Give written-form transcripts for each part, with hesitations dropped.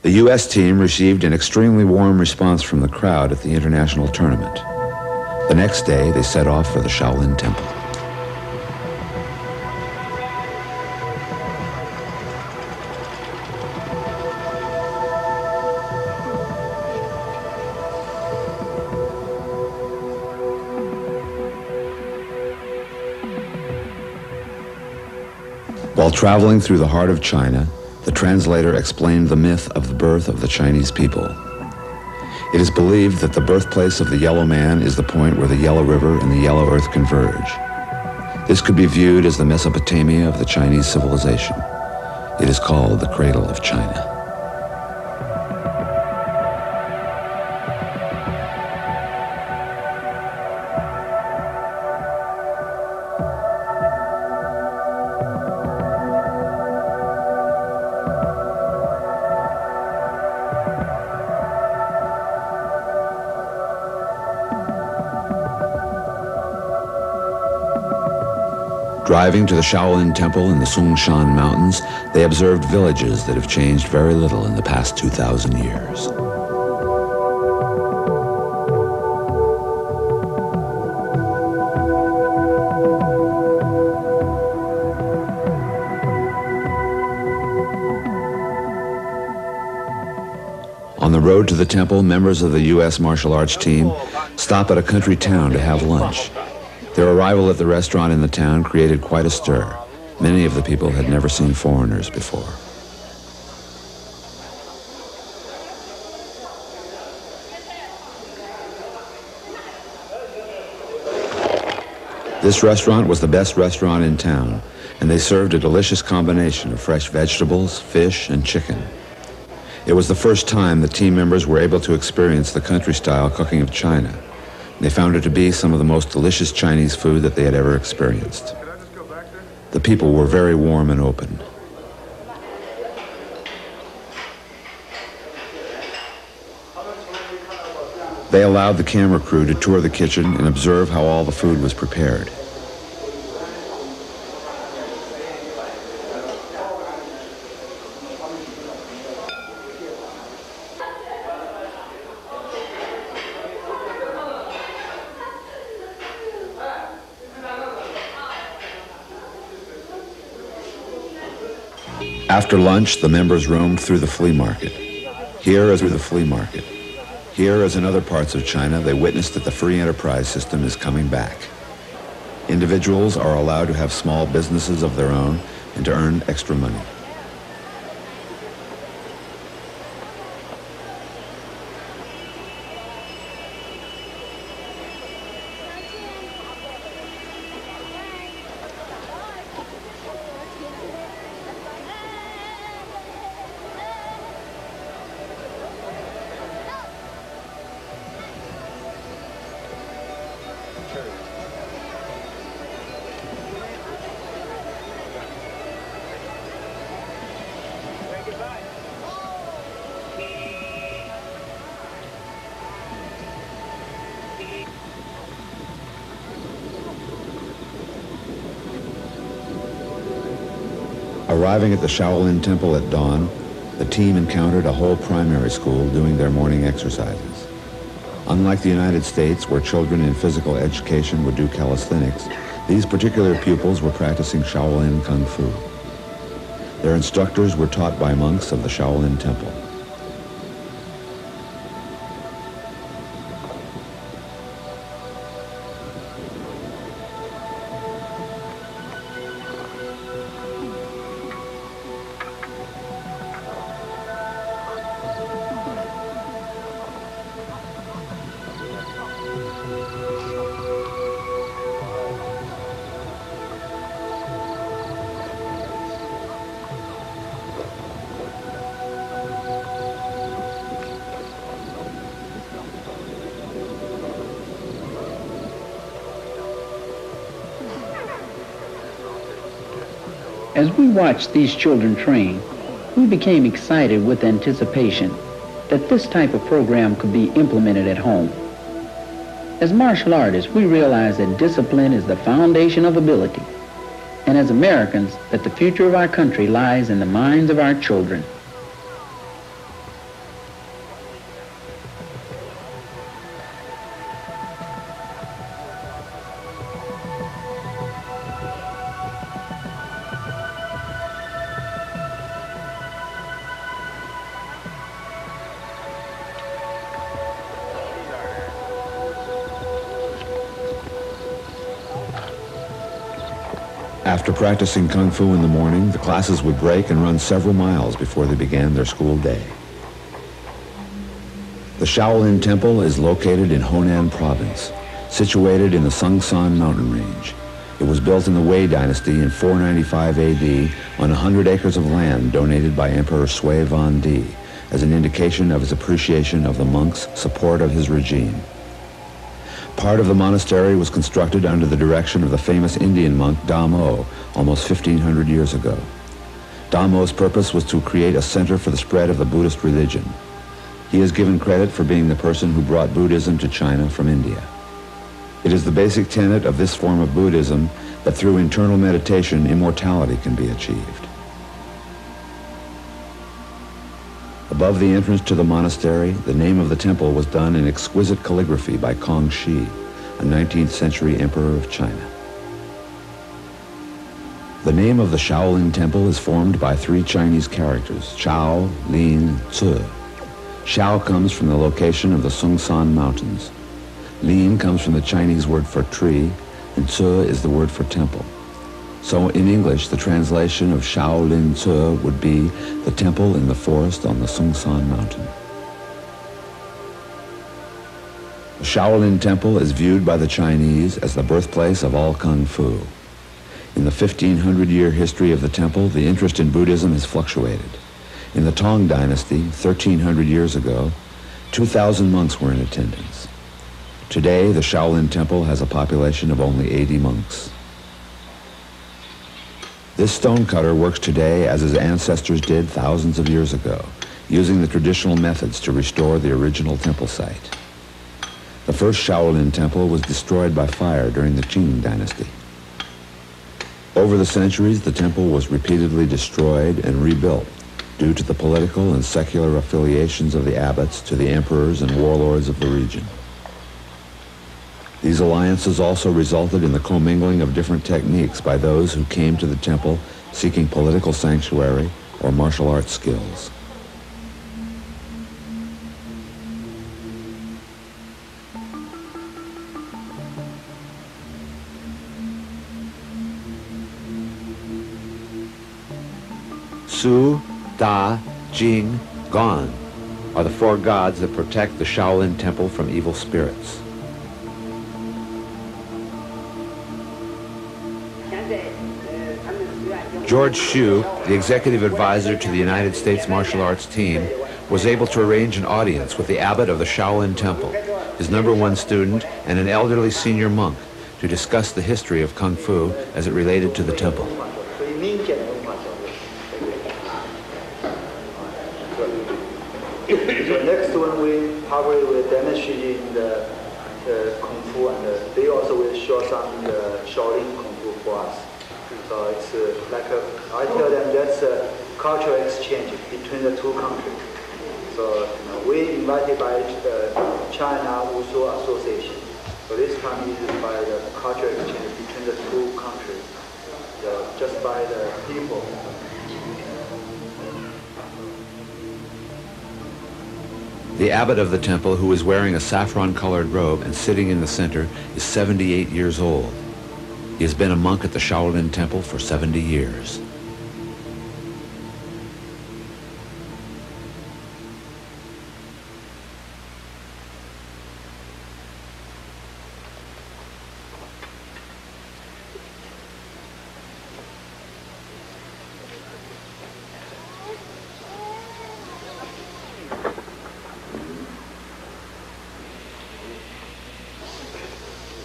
The U.S. team received an extremely warm response from the crowd at the international tournament. The next day, they set off for the Shaolin Temple. While traveling through the heart of China, the translator explained the myth of the birth of the Chinese people. It is believed that the birthplace of the Yellow Man is the point where the Yellow River and the Yellow Earth converge. This could be viewed as the Mesopotamia of the Chinese civilization. It is called the Cradle of China. Driving to the Shaolin Temple in the Songshan Mountains, they observed villages that have changed very little in the past 2,000 years. On the road to the temple, members of the U.S. martial arts team stop at a country town to have lunch. Their arrival at the restaurant in the town created quite a stir. Many of the people had never seen foreigners before. This restaurant was the best restaurant in town, and they served a delicious combination of fresh vegetables, fish, and chicken. It was the first time the team members were able to experience the country-style cooking of China. They found it to be some of the most delicious Chinese food that they had ever experienced. The people were very warm and open. They allowed the camera crew to tour the kitchen and observe how all the food was prepared. After lunch, the members roamed through the flea market. Here, as through the flea market. Here, as in other parts of China, they witnessed that the free enterprise system is coming back. Individuals are allowed to have small businesses of their own and to earn extra money. Arriving at the Shaolin Temple at dawn, the team encountered a whole primary school doing their morning exercises. Unlike the United States, where children in physical education would do calisthenics, these particular pupils were practicing Shaolin Kung Fu. Their instructors were taught by monks of the Shaolin Temple. As we watched these children train, we became excited with anticipation that this type of program could be implemented at home. As martial artists, we realize that discipline is the foundation of ability, and as Americans, that the future of our country lies in the minds of our children. After practicing kung fu in the morning, the classes would break and run several miles before they began their school day. The Shaolin Temple is located in Honan Province, situated in the Sungsan mountain range. It was built in the Wei Dynasty in 495 AD on 100 acres of land donated by Emperor Sui Di as an indication of his appreciation of the monks' support of his regime. Part of the monastery was constructed under the direction of the famous Indian monk Damo almost 1,500 years ago. Damo's purpose was to create a center for the spread of the Buddhist religion. He is given credit for being the person who brought Buddhism to China from India. It is the basic tenet of this form of Buddhism that through internal meditation, immortality can be achieved. Above the entrance to the monastery, the name of the temple was done in exquisite calligraphy by Kongxi, a 19th century emperor of China. The name of the Shaolin Temple is formed by three Chinese characters, Shao, Lin, Ci. Shao comes from the location of the Sungsan Mountains. Lin comes from the Chinese word for tree, and Ci is the word for temple. So in English, the translation of Shaolin Ci would be the temple in the forest on the Sungsan Mountain. The Shaolin Temple is viewed by the Chinese as the birthplace of all Kung Fu. In the 1,500-year history of the temple, the interest in Buddhism has fluctuated. In the Tang Dynasty, 1,300 years ago, 2,000 monks were in attendance. Today, the Shaolin Temple has a population of only 80 monks. This stonecutter works today as his ancestors did thousands of years ago, using the traditional methods to restore the original temple site. The first Shaolin Temple was destroyed by fire during the Qing Dynasty. Over the centuries, the temple was repeatedly destroyed and rebuilt due to the political and secular affiliations of the abbots to the emperors and warlords of the region. These alliances also resulted in the commingling of different techniques by those who came to the temple seeking political sanctuary or martial arts skills. Su, Da, Jing, Gan are the four gods that protect the Shaolin Temple from evil spirits. George Shu, the executive advisor to the United States martial arts team, was able to arrange an audience with the abbot of the Shaolin Temple, his #1 student, and an elderly senior monk to discuss the history of Kung Fu as it related to the temple. So next one we probably will demonstrate the Kung Fu, and they also will show some Shaolin Kung Fu for us. So it's like I tell them that's a cultural exchange between the two countries. So we invited by the China WUSHU Association. So this time is by the cultural exchange between the two countries, just by the people. The abbot of the temple, who is wearing a saffron-colored robe and sitting in the center, is 78 years old. He has been a monk at the Shaolin Temple for 70 years.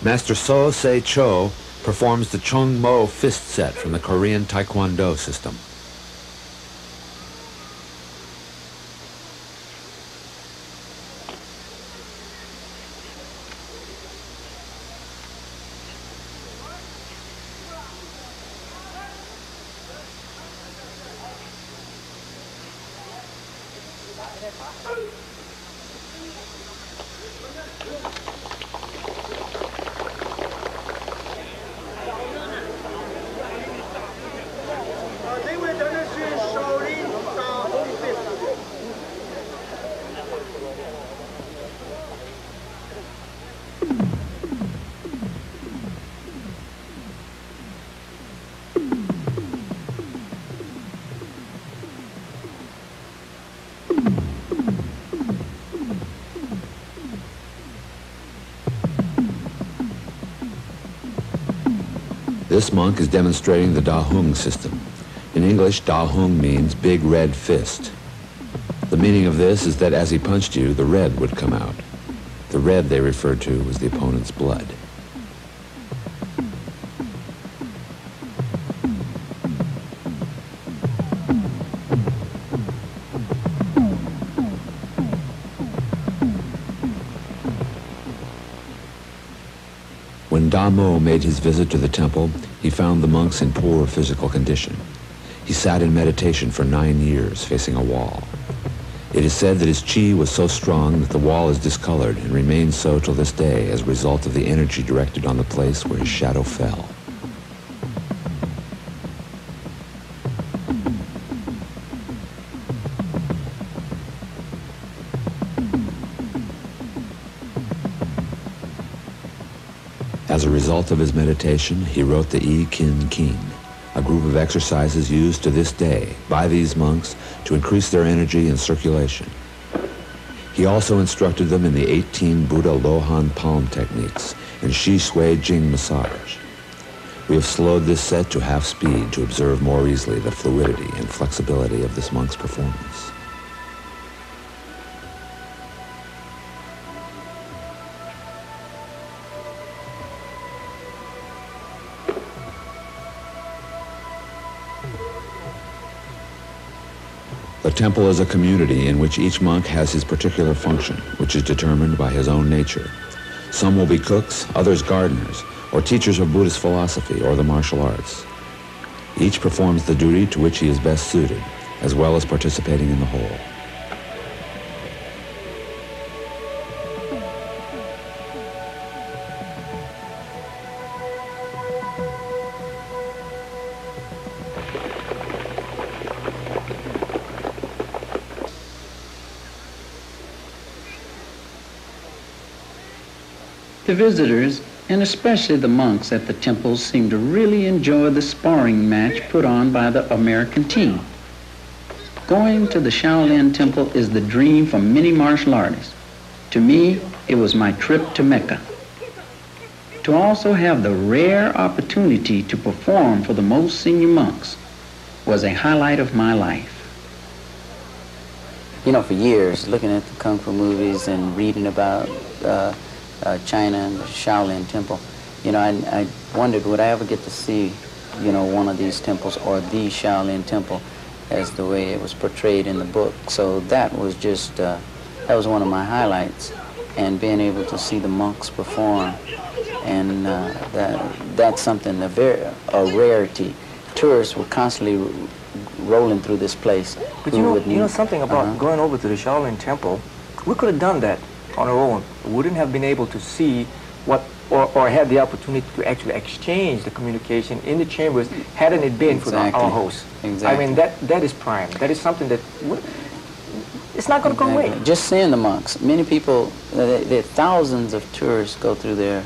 Master So Se Cho performs the Chung Mo fist set from the Korean Taekwondo system. This monk is demonstrating the Da Hung system. In English, Da Hung means big red fist. The meaning of this is that as he punched you, the red would come out. The red they referred to was the opponent's blood. When Da Mo made his visit to the temple, he found the monks in poor physical condition. He sat in meditation for 9 years, facing a wall. It is said that his chi was so strong that the wall is discolored and remains so till this day as a result of the energy directed on the place where his shadow fell. As a result of his meditation, he wrote the I Kin Kin, a group of exercises used to this day by these monks to increase their energy and circulation. He also instructed them in the 18 Buddha Lohan palm techniques and Shi Sui Jing massage. We have slowed this set to half speed to observe more easily the fluidity and flexibility of this monk's performance. The temple is a community in which each monk has his particular function, which is determined by his own nature. Some will be cooks, others gardeners, or teachers of Buddhist philosophy or the martial arts. Each performs the duty to which he is best suited, as well as participating in the whole. The visitors, and especially the monks at the temples, seem to really enjoy the sparring match put on by the American team. Going to the Shaolin Temple is the dream for many martial artists. To me, it was my trip to Mecca. To also have the rare opportunity to perform for the most senior monks was a highlight of my life. You know, for years, looking at the Kung Fu movies and reading about China and the Shaolin Temple, you know, I wondered, would I ever get to see, you know, one of these temples or the Shaolin Temple as the way it was portrayed in the book. So that was just, that was one of my highlights. And being able to see the monks perform, and that's something, a rarity. Tourists were constantly rolling through this place. But you know something about going over to the Shaolin Temple, we could have done that on our own. We wouldn't have been able to see what, or had the opportunity to actually exchange the communication in the chambers, hadn't it been for our hosts. Exactly. I mean, that is prime. That is something that it's not going to go away. Just seeing the monks. Many people, there are thousands of tourists go through there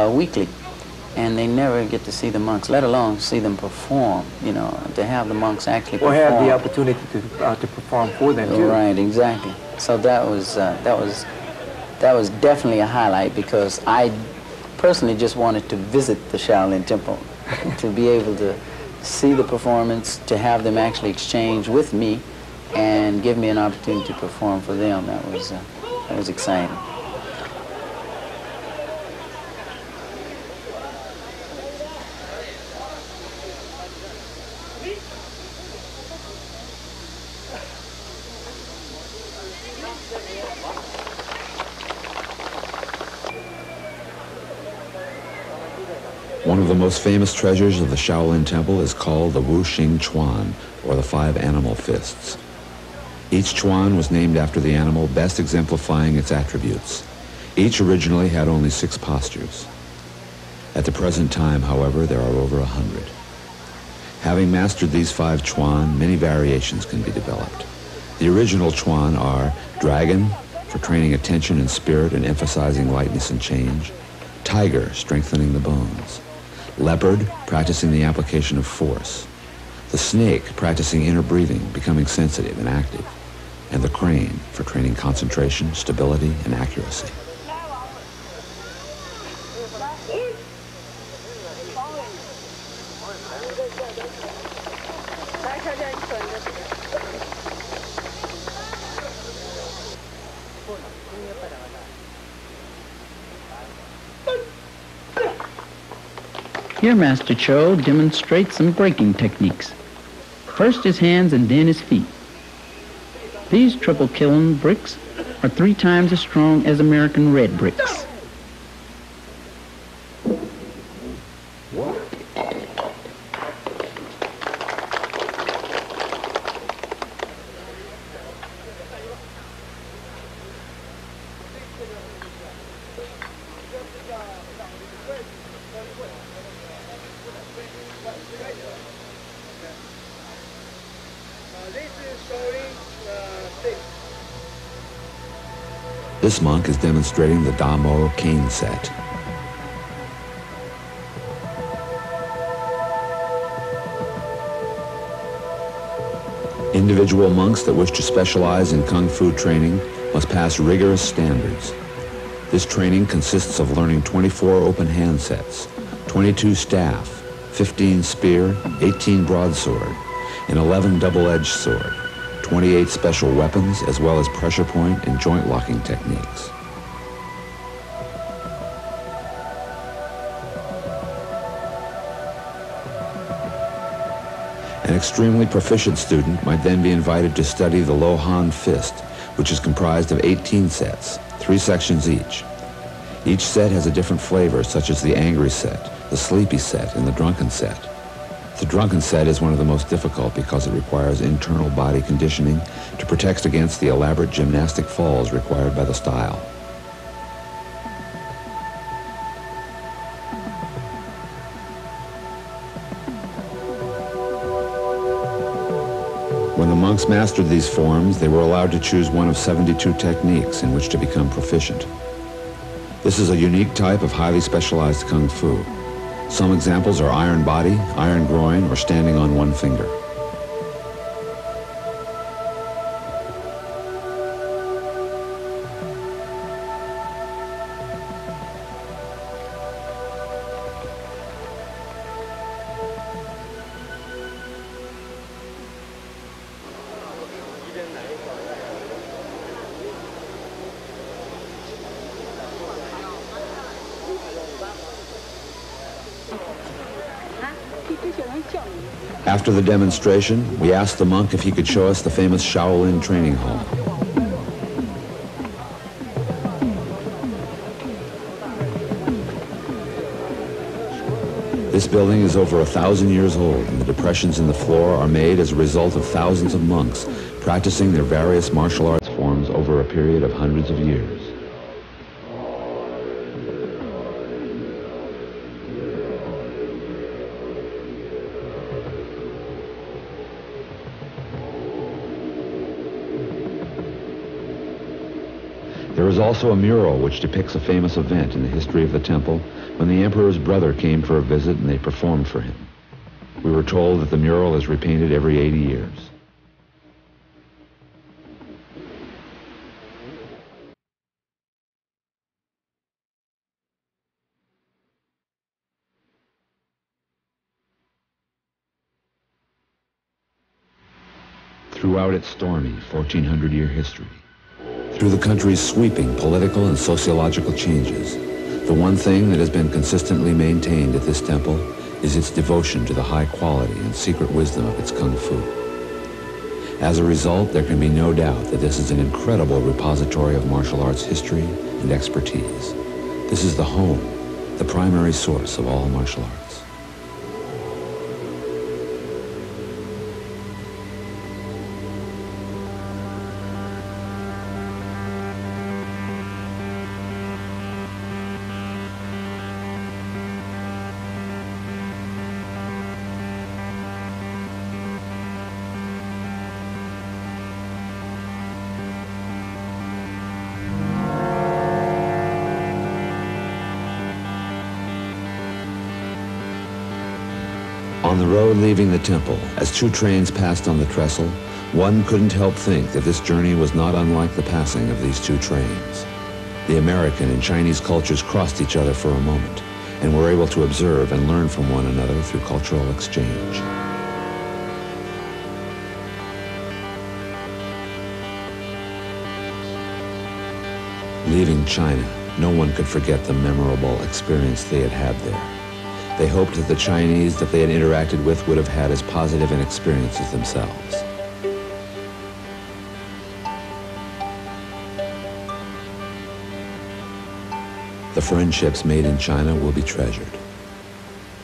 weekly, and they never get to see the monks, let alone see them perform, you know, to have the monks actually perform. Or have the opportunity to perform for them, too. Right, exactly. So that was definitely a highlight, because I personally just wanted to visit the Shaolin Temple, to be able to see the performance, to have them actually exchange with me and give me an opportunity to perform for them. That was exciting. One of the most famous treasures of the Shaolin Temple is called the Wuxing Chuan, or the 5 animal fists. Each chuan was named after the animal best exemplifying its attributes. Each originally had only 6 postures. At the present time, however, there are over 100. Having mastered these 5 chuan, many variations can be developed. The original chuan are dragon, for training attention and spirit and emphasizing lightness and change; tiger, strengthening the bones; leopard, practicing the application of force; the snake, practicing inner breathing, becoming sensitive and active; and the crane, for training concentration, stability, and accuracy. Here Master Cho demonstrates some breaking techniques. First his hands and then his feet. These triple kiln bricks are 3 times as strong as American red bricks. This monk is demonstrating the Damo cane set. Individual monks that wish to specialize in Kung Fu training must pass rigorous standards. This training consists of learning 24 open hand sets, 22 staff, 15 spear, 18 broadsword, and 11 double-edged sword, 28 special weapons, as well as pressure point and joint locking techniques. An extremely proficient student might then be invited to study the Lo Han Fist, which is comprised of 18 sets, 3 sections each. Each set has a different flavor, such as the Angry set, the Sleepy set, and the Drunken set. The Drunken set is one of the most difficult because it requires internal body conditioning to protect against the elaborate gymnastic falls required by the style. When the monks mastered these forms, they were allowed to choose one of 72 techniques in which to become proficient. This is a unique type of highly specialized Kung Fu. Some examples are iron body, iron groin, or standing on one finger. After the demonstration, we asked the monk if he could show us the famous Shaolin training hall. This building is over 1,000 years old, and the depressions in the floor are made as a result of thousands of monks practicing their various martial arts forms over a period of hundreds of years. There is also a mural which depicts a famous event in the history of the temple when the emperor's brother came for a visit and they performed for him. We were told that the mural is repainted every 80 years. Throughout its stormy 1,400-year history, through the country's sweeping political and sociological changes, the one thing that has been consistently maintained at this temple is its devotion to the high quality and secret wisdom of its Kung Fu. As a result, there can be no doubt that this is an incredible repository of martial arts history and expertise. This is the home, the primary source of all martial arts. On the road leaving the temple, as 2 trains passed on the trestle, one couldn't help think that this journey was not unlike the passing of these 2 trains. The American and Chinese cultures crossed each other for a moment, and were able to observe and learn from one another through cultural exchange. Leaving China, no one could forget the memorable experience they had had there. They hoped that the Chinese that they had interacted with would have had as positive an experience as themselves. The friendships made in China will be treasured.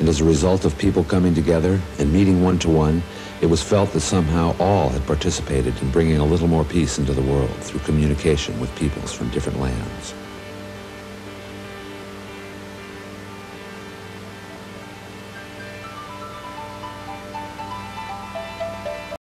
And as a result of people coming together and meeting one-to-one, it was felt that somehow all had participated in bringing a little more peace into the world through communication with peoples from different lands.